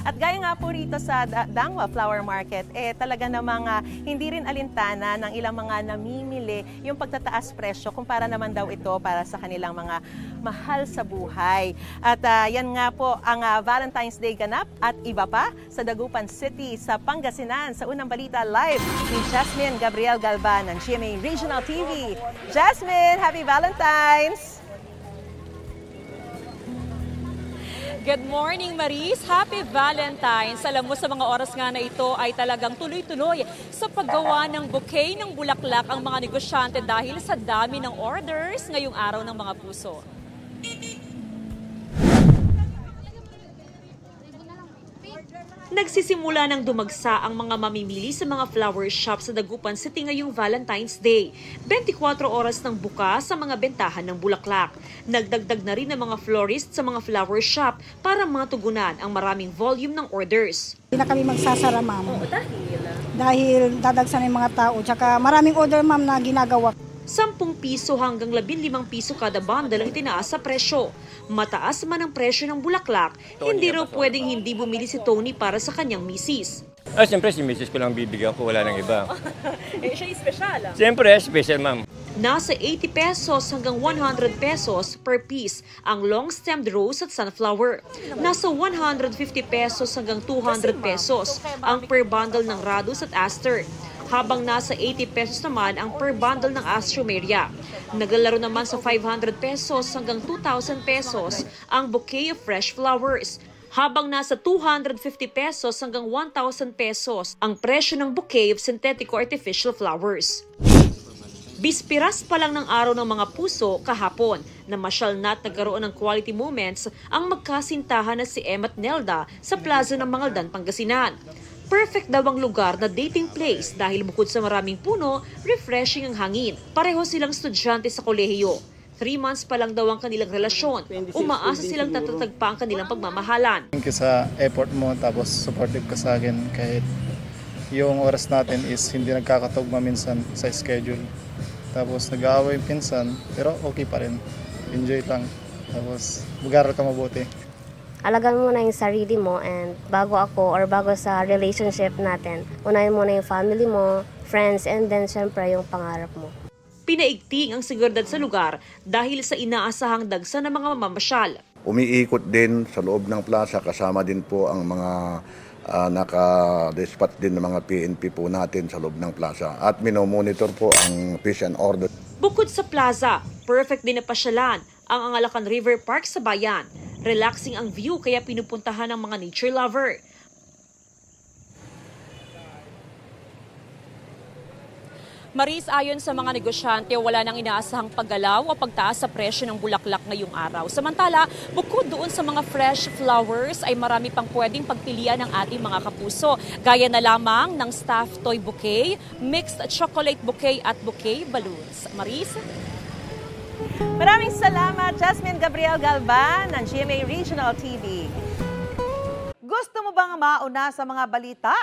At gaya nga po rito sa Dangwa Flower Market, talaga namang hindi rin alintana ng ilang mga namimili yung pagtataas presyo kumpara naman daw ito para sa kanilang mga mahal sa buhay. At yan nga po ang Valentine's Day ganap at iba pa sa Dagupan City sa Pangasinan. Sa unang balita live ni Jasmine Gabriel Galban ng GMA Regional TV. Jasmine, happy Valentine's! Good morning, Maris. Happy Valentine's. Alam mo, sa mga oras nga na ito ay talagang tuloy-tuloy sa paggawa ng bouquet ng bulaklak ang mga negosyante dahil sa dami ng orders ngayong araw ng mga puso. Nagsisimula ng dumagsa ang mga mamimili sa mga flower shop sa Dagupan City ngayong Valentine's Day. 24 oras ng bukas sa mga bentahan ng bulaklak. Nagdagdag na rin ng mga florist sa mga flower shop para matugunan ang maraming volume ng orders. Hindi na kami magsasara, ma'am. Dahil dadagsan ng mga tao. Tsaka maraming order, ma'am, na ginagawa. 10 piso hanggang 15 piso kada bundle ang itinaas sa presyo. Mataas man ang presyo ng bulaklak, hindi raw pwedeng hindi bumili si Tony para sa kanyang misis. Siyempre si misis ko lang bibigyan ko, wala nang iba. Siya special. Siyempre, special ma'am. Nasa 80 pesos hanggang 100 pesos per piece ang long-stemmed rose at sunflower. Nasa 150 pesos hanggang 200 pesos ang per bundle ng radius at aster. Habang nasa 80 pesos naman ang per bundle ng astromeria. Naglalaro naman sa 500 pesos hanggang 2,000 pesos ang bouquet of fresh flowers. Habang nasa 250 pesos hanggang 1,000 pesos ang presyo ng bouquet of synthetic or artificial flowers. Bispiras pa lang ng araw ng mga puso kahapon na masyal na at nagkaroon ng quality moments ang magkasintahan na si Em at Nelda sa Plaza ng Mangaldan, Pangasinan. Perfect daw ang lugar na dating place dahil bukod sa maraming puno, refreshing ang hangin. Pareho silang estudyante sa kolehiyo. 3 months pa lang daw ang kanilang relasyon. Umaasa silang tatatag pa ang kanilang pagmamahalan. Thank you sa effort mo, tapos supportive ka sa akin kahit yung oras natin is hindi nagkakatugma minsan sa schedule. Tapos nag-aaway pinsan, pero okay pa rin. Enjoy lang. Tapos mag-aral ka mabuti. Alagaan mo na yung sarili mo, and bago ako or bago sa relationship natin, unahin mo na yung family mo, friends, and then syempre yung pangarap mo. Pinaigting ang seguridad sa lugar dahil sa inaasahang dagsa ng mga mamamasyal. Umiikot din sa loob ng plaza, kasama din po ang mga naka-dispatch din ng mga PNP po natin sa loob ng plaza. At minomonitor po ang peace and order. Bukod sa plaza, perfect din na pasyalan ang Angalacan River Park sa bayan. Relaxing ang view kaya pinupuntahan ng mga nature lover. Maris, ayon sa mga negosyante, wala nang inaasahang paggalaw o pagtaas sa presyo ng bulaklak ngayong araw. Samantala, bukod doon sa mga fresh flowers, ay marami pang pwedeng pagpilian ng ating mga kapuso. Gaya na lamang ng staff toy bouquet, mixed chocolate bouquet at bouquet balloons. Maris? Maraming salamat, Jasmine Gabriel Galban ng GMA Regional TV. Gusto mo bang mauna sa mga balita?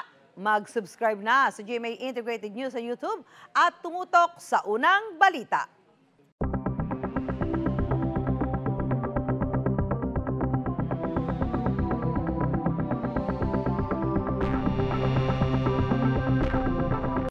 Mag-subscribe na sa GMA Integrated News sa YouTube at tumutok sa unang balita.